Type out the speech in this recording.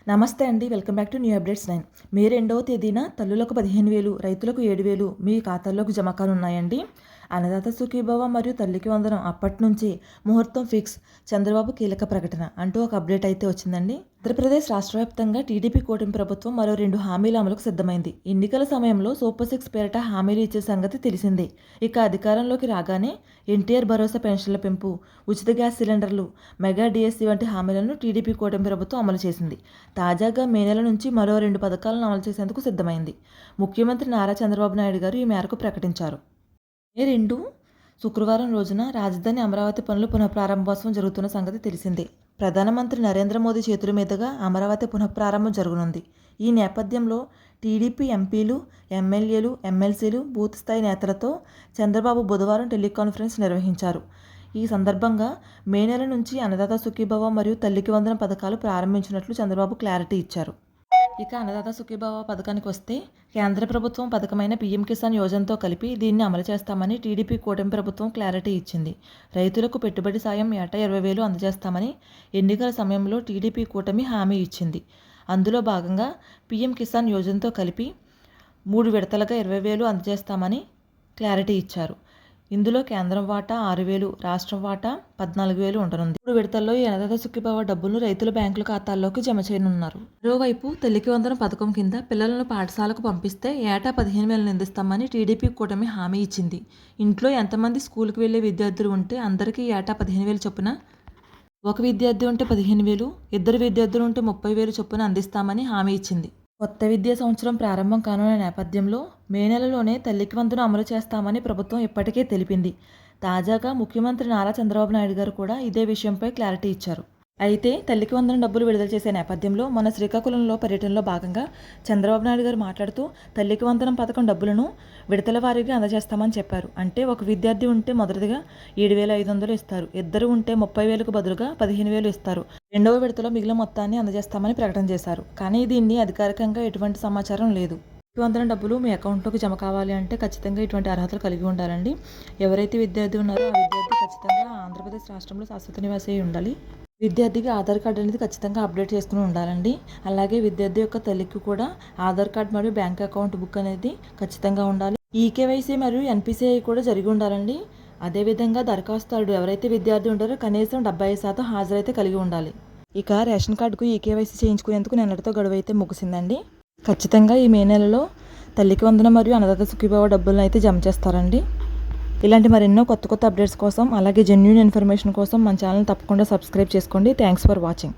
నమస్తే అండి. Welcome back to new updates 9. మే 2వ తేదీన తల్లులకు 15,000, రైతులకు 7,000 మీ ఖాతాల్లోకి జమ కానున్నాయండి. అన్నదాత సుఖీభవ మరియు తల్లికి వందనం అప్పటి నుంచి ముహూర్తం ఫిక్స్, చంద్రబాబు కీలక ప్రకటన అంటూ ఒక అప్డేట్ అయితే వచ్చిందండి. ఆంధ్రప్రదేశ్ రాష్ట్ర వ్యాప్తంగా టీడీపీ కూటమి ప్రభుత్వం మరో 2 హామీల అమలుకు సిద్ధమైంది. ఎన్నికల సమయంలో సూపర్ 6 పేరిట హామీలు ఇచ్చే సంగతి తెలిసిందే. ఇక అధికారంలోకి రాగానే ఎన్టీఆర్ భరోసా పెన్షన్ల పెంపు, ఉచిత గ్యాస్ సిలిండర్లు, మెగా డిఎస్సి వంటి హామీలను టీడీపీ కూటమి ప్రభుత్వం అమలు చేసింది. తాజాగా మే నెల నుంచి మరో 2 పథకాలను అమలు చేసేందుకు సిద్ధమైంది. ముఖ్యమంత్రి నారా చంద్రబాబు నాయుడు గారు ఈ మేరకు ప్రకటించారు. మే 2 శుక్రవారం రోజున రాజధాని అమరావతి పనులు పునఃప్రారంభోత్సవం జరుగుతున్న సంగతి తెలిసిందే. ప్రధానమంత్రి నరేంద్ర మోదీ చేతుల మీదుగా అమరావతి పునఃప్రారంభం జరగనుంది. ఈ నేపథ్యంలో టీడీపీ ఎంపీలు, ఎమ్మెల్యేలు, ఎమ్మెల్సీలు, బూత్ స్థాయి నేతలతో చంద్రబాబు బుధవారం టెలికాన్ఫరెన్స్ నిర్వహించారు. ఈ సందర్భంగా మే నెల నుంచి అన్నదాత సుఖీభవ మరియు తల్లికి వందనం పథకాలు ప్రారంభించినట్లు చంద్రబాబు క్లారిటీ ఇచ్చారు. ఇక అన్నదాత సుఖీభవ పథకానికి వస్తే కేంద్ర ప్రభుత్వం పథకమైన పీఎం కిసాన్ యోజనతో కలిపి దీన్ని అమలు చేస్తామని టీడీపీ కూటమి ప్రభుత్వం క్లారిటీ ఇచ్చింది. రైతులకు పెట్టుబడి సాయం ఏటా 20,000 అందజేస్తామని ఎన్నికల సమయంలో టీడీపీ కూటమి హామీ ఇచ్చింది. అందులో భాగంగా పీఎం కిసాన్ యోజనతో కలిపి 3 విడతలుగా 20,000 అందజేస్తామని క్లారిటీ ఇచ్చారు. ఇందులో కేంద్రం వాటా 6,000, రాష్ట్రం వాటా 14,000 ఉండనుంది. 3 విడతల్లో ఈ అన్నదాత సుఖీభవ డబ్బులను రైతుల బ్యాంకుల ఖాతాల్లోకి జమ చేయనున్నారు. మరోవైపు తల్లికి వందనం పథకం కింద పిల్లలను పాఠశాలకు పంపిస్తే ఏటా 15,000 అందిస్తామని టీడీపీ కూటమి హామీ ఇచ్చింది. ఇంట్లో ఎంతమంది స్కూల్కి వెళ్లే విద్యార్థులు ఉంటే అందరికీ ఏటా 15,000 చొప్పున, ఒక విద్యార్థి ఉంటే 15,000, 2 విద్యార్థులు ఉంటే 30,000 చొప్పున అందిస్తామని హామీ ఇచ్చింది. కొత్త విద్యా సంవత్సరం ప్రారంభం కానున్న నేపథ్యంలో మే నెలలోనే తల్లికి వందనం అమలు చేస్తామని ప్రభుత్వం ఇప్పటికే తెలిపింది. తాజాగా ముఖ్యమంత్రి నారా చంద్రబాబు నాయుడు గారు కూడా ఇదే విషయంపై క్లారిటీ ఇచ్చారు. అయితే తల్లికి వందనం డబ్బులు విడుదల చేసే నేపథ్యంలో మన శ్రీకాకుళంలో పర్యటనలో భాగంగా చంద్రబాబు నాయుడు గారు మాట్లాడుతూ తల్లికి వందనం పథకం డబ్బులను విడతల వారీగా అందజేస్తామని చెప్పారు. అంటే ఒక విద్యార్థి ఉంటే మొదటిగా 7,500 ఇస్తారు, 2 ఉంటే 30,000కు బదులుగా 15,000 ఇస్తారు, రెండవ విడతలో మిగిలిన మొత్తాన్ని అందజేస్తామని ప్రకటన చేశారు. కానీ దీన్ని అధికారికంగా ఎటువంటి సమాచారం లేదు. తల్లికి వందనం డబ్బులు మీ అకౌంట్లోకి జమ కావాలి అంటే ఖచ్చితంగా ఇటువంటి అర్హతలు కలిగి ఉండాలండి. ఎవరైతే విద్యార్థి ఉన్నారో ఆ విద్యార్థి ఖచ్చితంగా ఆంధ్రప్రదేశ్ రాష్ట్రంలో శాశ్వత నివాసి అయి ఉండాలి. విద్యార్థికి ఆధార్ కార్డు అనేది ఖచ్చితంగా అప్డేట్ చేసుకుని ఉండాలండి. అలాగే విద్యార్థి యొక్క తల్లికి కూడా ఆధార్ కార్డు మరియు బ్యాంక్ అకౌంట్ బుక్ అనేది ఖచ్చితంగా ఉండాలి. ఈకేవైసీ మరియు ఎన్పిసిఐ కూడా జరిగి ఉండాలండి. అదేవిధంగా దరఖాస్తుదారుడు ఎవరైతే విద్యార్థి ఉంటారో కనీసం 70% హాజరైతే కలిగి ఉండాలి. ఇక రేషన్ కార్డుకు ఈకేవైసీ చేయించుకునేందుకు నిన్నటితో గడువు అయితే ముగిసిందండి. ఖచ్చితంగా ఈ మే నెలలో తల్లికి వందనం మరియు అన్నదాత సుఖీభవ డబ్బులను అయితే జమ చేస్తారండి. ఇలాంటి మరెన్నో కొత్త అప్డేట్స్ కోసం, అలాగే జెన్యూన్ ఇన్ఫర్మేషన్ కోసం మన ఛానల్ తప్పకుండా సబ్స్క్రైబ్ చేసుకోండి. Thanks for watching.